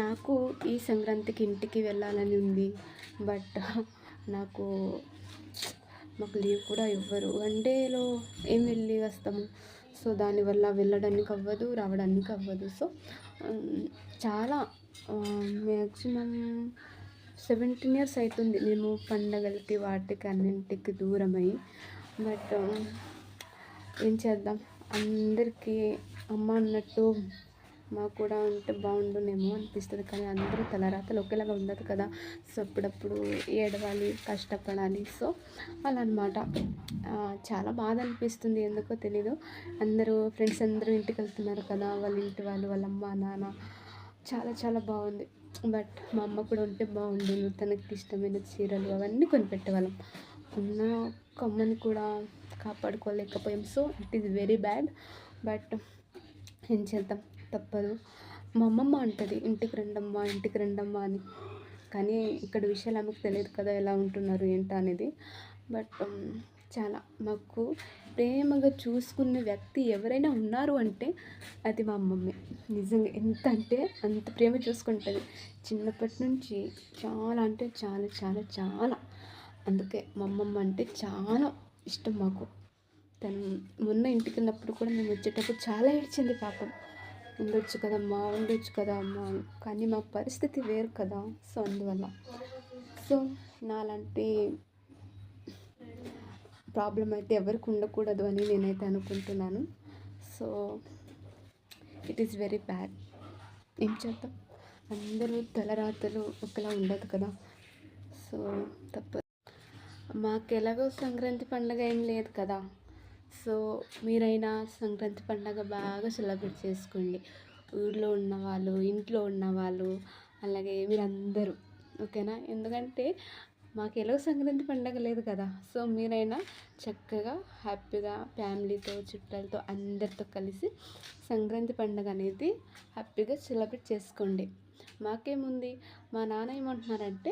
నాకు ఈ సంక్రాంతికి ఇంటికి వెళ్ళాలని ఉంది. బట్ నాకు మాకు లీవ్ కూడా ఇవ్వరు. వన్ డేలో ఏం వెళ్ళి వస్తాము. సో దానివల్ల వెళ్ళడానికి అవ్వదు, రావడానికి అవ్వదు. సో చాలా మ్యాక్సిమం 17 ఇయర్స్ అవుతుంది మేము పండగలకి వాటికి అన్నింటికి దూరమై. బట్ ఏం చేద్దాం, అందరికీ అమ్మ అన్నట్టు మాకు కూడా ఉంటే బాగుండునేమో అనిపిస్తుంది. కానీ అందరూ తలరాతలు ఒకేలాగా ఉండదు కదా. సో అప్పుడప్పుడు ఏడవాలి, కష్టపడాలి. సో అలా అనమాట. చాలా బాధ అనిపిస్తుంది, ఎందుకో తెలీదు. అందరూ ఫ్రెండ్స్ అందరూ ఇంటికి వెళ్తున్నారు కదా, వాళ్ళ ఇంటి వాళ్ళు, వాళ్ళ అమ్మ నాన్న, చాలా చాలా బాగుంది. బట్ మా అమ్మ కూడా ఉంటే బాగుండేది. తనకి ఇష్టమైన చీరలు అవన్నీ కొనిపెట్టేవాళ్ళం. ఉన్న ఒక అమ్మని కూడా కాపాడుకోలేకపోయాం. So it is very bad. But ఏం చేద్దాం, తప్పదు. మా అమ్మమ్మ అంటది, ఇంటికి రండమ్మా, ఇంటికి రండమ్మా అని. కానీ ఇక్కడ విషయాలు ఆమెకు తెలియదు కదా, ఎలా ఉంటున్నారు ఏంటా అనేది. బట్ చాలా మాకు ప్రేమగా చూసుకునే వ్యక్తి ఎవరైనా ఉన్నారు అంటే అది మా అమ్మమ్మే. నిజంగా ఎంత అంటే అంత ప్రేమ చూసుకుంటుంది చిన్నప్పటి నుంచి. చాలా అంటే చాలా చాలా చాలా. అందుకే మా అమ్మమ్మ అంటే చాలా ఇష్టం మాకు. తను మొన్న ఇంటికి వెళ్ళినప్పుడు కూడా మేము వచ్చేటప్పుడు చాలా ఏడ్చింది పాపం. ఉండొచ్చు కదమ్మా, ఉండొచ్చు కదా అమ్మ అని. కానీ మా పరిస్థితి వేరు కదా. సో అందువల్ల సో నాలాంటి ప్రాబ్లం అయితే ఎవరికి ఉండకూడదు అని నేనైతే అనుకుంటున్నాను. So it is very bad. ఏం చేద్దాం, అందరూ తలరాతలు ఒకలా ఉండదు కదా. సో తప్ప మాకు ఎలాగో సంక్రాంతి పండుగ ఏం లేదు కదా. సో మీరైనా సంక్రాంతి పండుగ బాగా సెలబ్రేట్ చేసుకోండి. ఊళ్ళో ఉన్నవాళ్ళు, ఇంట్లో ఉన్నవాళ్ళు, అలాగే మీరందరూ, ఓకేనా. ఎందుకంటే మాకు ఎలాగో సంక్రాంతి పండుగ లేదు కదా. సో మీరైనా చక్కగా హ్యాపీగా ఫ్యామిలీతో, చుట్టాలతో అందరితో కలిసి సంక్రాంతి పండుగ అనేది హ్యాపీగా సెలబ్రేట్ చేసుకోండి. మాకేముంది, మా నాన్న ఏమంటున్నారంటే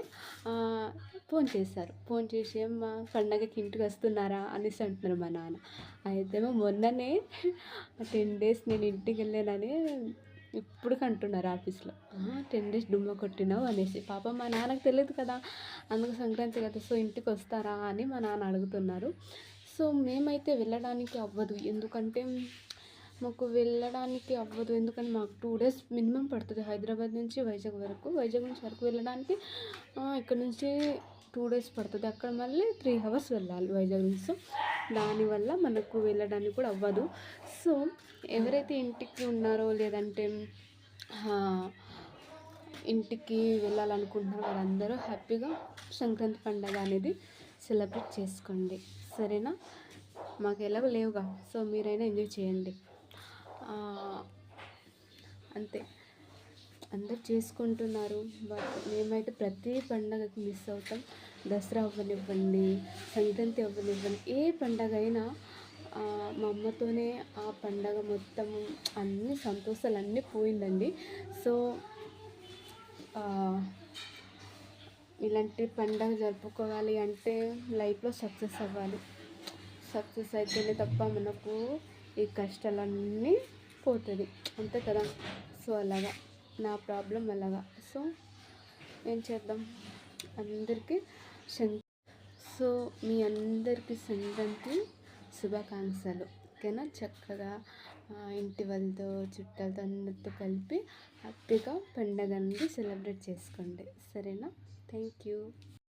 ఫోన్ చేశారు. ఫోన్ చేసి మా పండగకి ఇంటికి వస్తున్నారా అనేసి అంటున్నారు మా నాన్న. అయితేమో మొన్ననే 10 డేస్ నేను ఇంటికి వెళ్ళానని ఇప్పుడు అంటున్నారు ఆఫీస్లో. 10 డేస్ డుమ్మ కొట్టినావు అనేసి. పాపం మా నాన్నకు తెలియదు కదా, అందుకు సంక్రాంతి కదా, సో ఇంటికి వస్తారా అని మా నాన్న అడుగుతున్నారు. సో మేమైతే వెళ్ళడానికి అవ్వదు, ఎందుకంటే మాకు వెళ్ళడానికి అవ్వదు. ఎందుకంటే మాకు 2 డేస్ మినిమం పడుతుంది హైదరాబాద్ నుంచి వైజాగ్ వరకు. వైజాగ్ నుంచి అరకు వెళ్ళడానికి ఇక్కడ నుంచి 2 డేస్ పడుతుంది. అక్కడ మళ్ళీ 3 అవర్స్ వెళ్ళాలి వైజాగ్ నుంచి. సో దానివల్ల మనకు వెళ్ళడానికి కూడా అవ్వదు. సో ఎవరైతే ఇంటికి ఉన్నారో లేదంటే ఇంటికి వెళ్ళాలనుకుంటున్నారో వాళ్ళందరూ హ్యాపీగా సంక్రాంతి పండుగ అనేది సెలబ్రేట్ చేసుకోండి, సరేనా. మాకు ఎలాగో లేవుగా, సో మీరైనా ఎంజాయ్ చేయండి. అంతే, అందరు చేసుకుంటున్నారు. బట్ మేమైతే ప్రతి పండగకి మిస్ అవుతాం. దసరా అవ్వనివ్వండి, సంక్రాంతి అవ్వనివ్వండి, ఏ పండగ అయినా మా అమ్మతోనే ఆ పండగ మొత్తం అన్ని సంతోషాలు అన్నీ పోయిందండి. సో ఇలాంటి పండగ జరుపుకోవాలి అంటే లైఫ్లో సక్సెస్ అవ్వాలి. సక్సెస్ అయితేనే తప్ప మనకు ఈ కష్టాలన్నీ పోతుంది, అంతే కదా. సో అలాగా నా ప్రాబ్లం అలాగా. సో ఏం చేద్దాం, అందరికీ సో మీ అందరికీ సంక్రాంతి శుభాకాంక్షలు, ఓకేనా. చక్కగా ఇంటి వాళ్ళతో, చుట్టాలతో అందరితో కలిపి హ్యాపీగా పండగ అనేది సెలబ్రేట్ చేసుకోండి, సరేనా. Thank you.